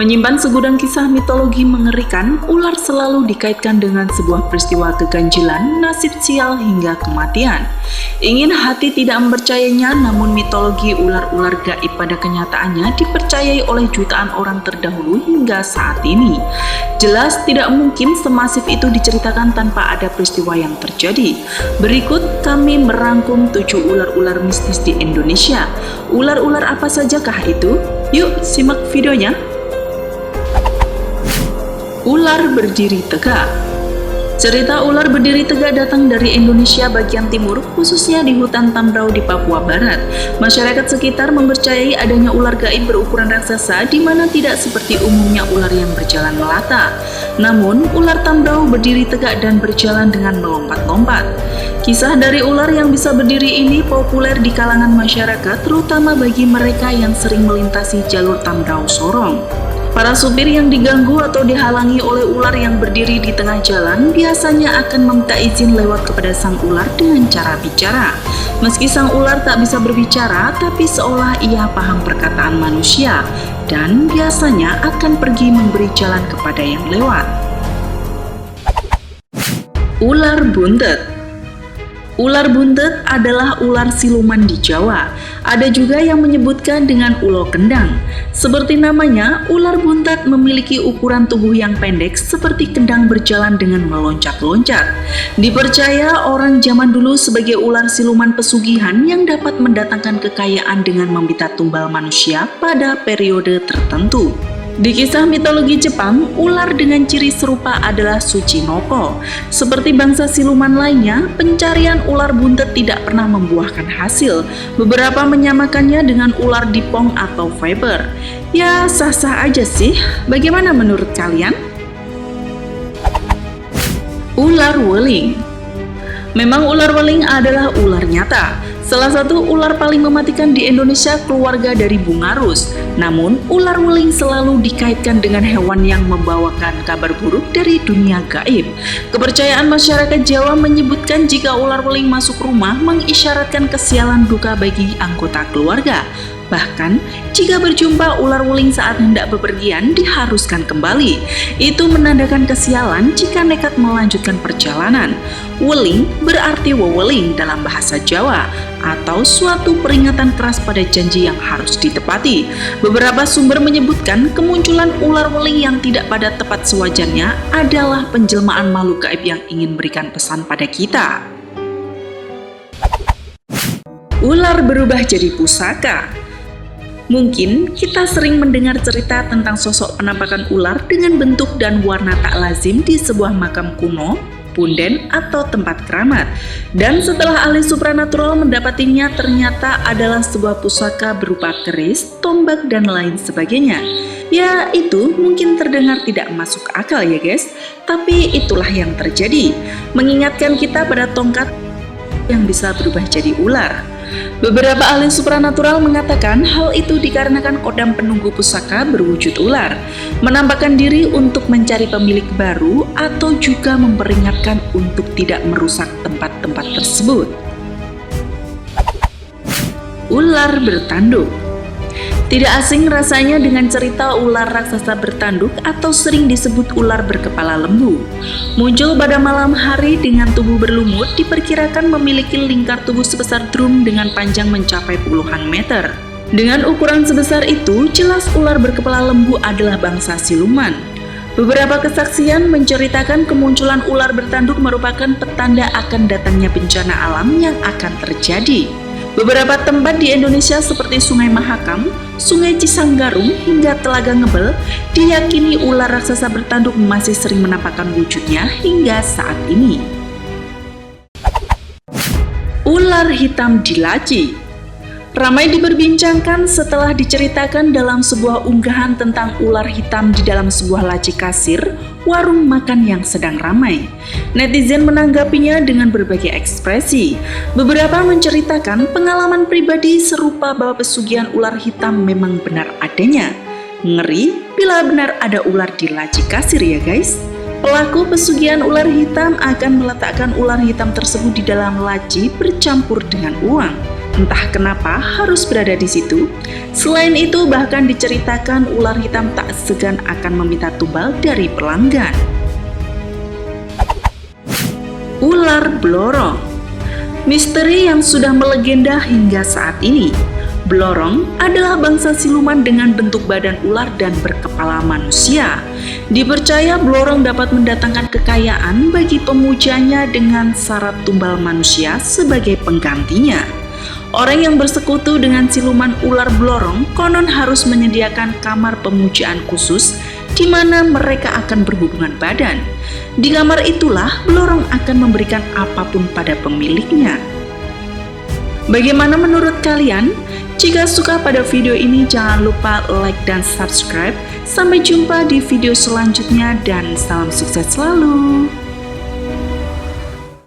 Menyimpan segudang kisah mitologi mengerikan, ular selalu dikaitkan dengan sebuah peristiwa keganjilan, nasib sial hingga kematian. Ingin hati tidak mempercayainya, namun mitologi ular-ular gaib pada kenyataannya dipercayai oleh jutaan orang terdahulu hingga saat ini. Jelas tidak mungkin semasif itu diceritakan tanpa ada peristiwa yang terjadi. Berikut kami merangkum 7 ular-ular mistis di Indonesia. Ular-ular apa sajakah itu? Yuk simak videonya. Ular berdiri tegak. Cerita ular berdiri tegak datang dari Indonesia bagian timur, khususnya di hutan Tambrau di Papua Barat. Masyarakat sekitar mempercayai adanya ular gaib berukuran raksasa di mana tidak seperti umumnya ular yang berjalan melata. Namun, ular Tambrau berdiri tegak dan berjalan dengan melompat-lompat. Kisah dari ular yang bisa berdiri ini populer di kalangan masyarakat, terutama bagi mereka yang sering melintasi jalur Tambrau Sorong. Para supir yang diganggu atau dihalangi oleh ular yang berdiri di tengah jalan biasanya akan meminta izin lewat kepada sang ular dengan cara bicara. Meski sang ular tak bisa berbicara, tapi seolah ia paham perkataan manusia dan biasanya akan pergi memberi jalan kepada yang lewat. Ular buntet. Ular buntet adalah ular siluman di Jawa. Ada juga yang menyebutkan dengan ulo kendang. Seperti namanya, ular buntet memiliki ukuran tubuh yang pendek seperti kendang berjalan dengan meloncat-loncat. Dipercaya orang zaman dulu sebagai ular siluman pesugihan yang dapat mendatangkan kekayaan dengan meminta tumbal manusia pada periode tertentu. Di kisah mitologi Jepang, ular dengan ciri serupa adalah Tsuchinoko. Seperti bangsa siluman lainnya, pencarian ular buntet tidak pernah membuahkan hasil. Beberapa menyamakannya dengan ular dipong atau viper. Ya, sah-sah aja sih. Bagaimana menurut kalian? Ular weling. Memang ular weling adalah ular nyata. Salah satu ular paling mematikan di Indonesia keluarga dari bungarus. Namun, ular weling selalu dikaitkan dengan hewan yang membawakan kabar buruk dari dunia gaib. Kepercayaan masyarakat Jawa menyebutkan jika ular weling masuk rumah mengisyaratkan kesialan duka bagi anggota keluarga. Bahkan, jika berjumpa ular weling saat hendak bepergian, diharuskan kembali. Itu menandakan kesialan jika nekat melanjutkan perjalanan. Weling berarti weweling dalam bahasa Jawa, atau suatu peringatan keras pada janji yang harus ditepati. Beberapa sumber menyebutkan kemunculan ular weling yang tidak pada tepat sewajarnya adalah penjelmaan makhluk gaib yang ingin berikan pesan pada kita. Ular berubah jadi pusaka. Mungkin kita sering mendengar cerita tentang sosok penampakan ular dengan bentuk dan warna tak lazim di sebuah makam kuno, punden, atau tempat keramat. Dan setelah ahli supranatural mendapatinya, ternyata adalah sebuah pusaka berupa keris, tombak, dan lain sebagainya. Ya, itu mungkin terdengar tidak masuk akal ya guys, tapi itulah yang terjadi. Mengingatkan kita pada tongkat yang bisa berubah jadi ular. Beberapa ahli supranatural mengatakan hal itu dikarenakan kodam penunggu pusaka berwujud ular, menampakkan diri untuk mencari pemilik baru atau juga memperingatkan untuk tidak merusak tempat-tempat tersebut. Ular bertanduk. Tidak asing rasanya dengan cerita ular raksasa bertanduk atau sering disebut ular berkepala lembu. Muncul pada malam hari dengan tubuh berlumut, diperkirakan memiliki lingkar tubuh sebesar drum dengan panjang mencapai puluhan meter. Dengan ukuran sebesar itu, jelas ular berkepala lembu adalah bangsa siluman. Beberapa kesaksian menceritakan kemunculan ular bertanduk merupakan petanda akan datangnya bencana alam yang akan terjadi. Beberapa tempat di Indonesia seperti Sungai Mahakam, Sungai Cisanggarung, hingga Telaga Ngebel diyakini ular raksasa bertanduk masih sering menampakkan wujudnya hingga saat ini. Ular hitam di laci. Ramai diperbincangkan setelah diceritakan dalam sebuah unggahan tentang ular hitam di dalam sebuah laci kasir, warung makan yang sedang ramai. Netizen menanggapinya dengan berbagai ekspresi. Beberapa menceritakan pengalaman pribadi serupa bahwa pesugihan ular hitam memang benar adanya. Ngeri bila benar ada ular di laci kasir ya guys. Pelaku pesugihan ular hitam akan meletakkan ular hitam tersebut di dalam laci bercampur dengan uang. Entah kenapa harus berada di situ. Selain itu, bahkan diceritakan ular hitam tak segan akan meminta tumbal dari pelanggan. Ular Blorong. Misteri yang sudah melegenda hingga saat ini. Blorong adalah bangsa siluman dengan bentuk badan ular dan berkepala manusia. Dipercaya Blorong dapat mendatangkan kekayaan bagi pemujanya dengan syarat tumbal manusia sebagai penggantinya. Orang yang bersekutu dengan siluman ular Blorong konon harus menyediakan kamar pemujaan khusus di mana mereka akan berhubungan badan. Di kamar itulah Blorong akan memberikan apapun pada pemiliknya. Bagaimana menurut kalian? Jika suka pada video ini, jangan lupa like dan subscribe. Sampai jumpa di video selanjutnya dan salam sukses selalu.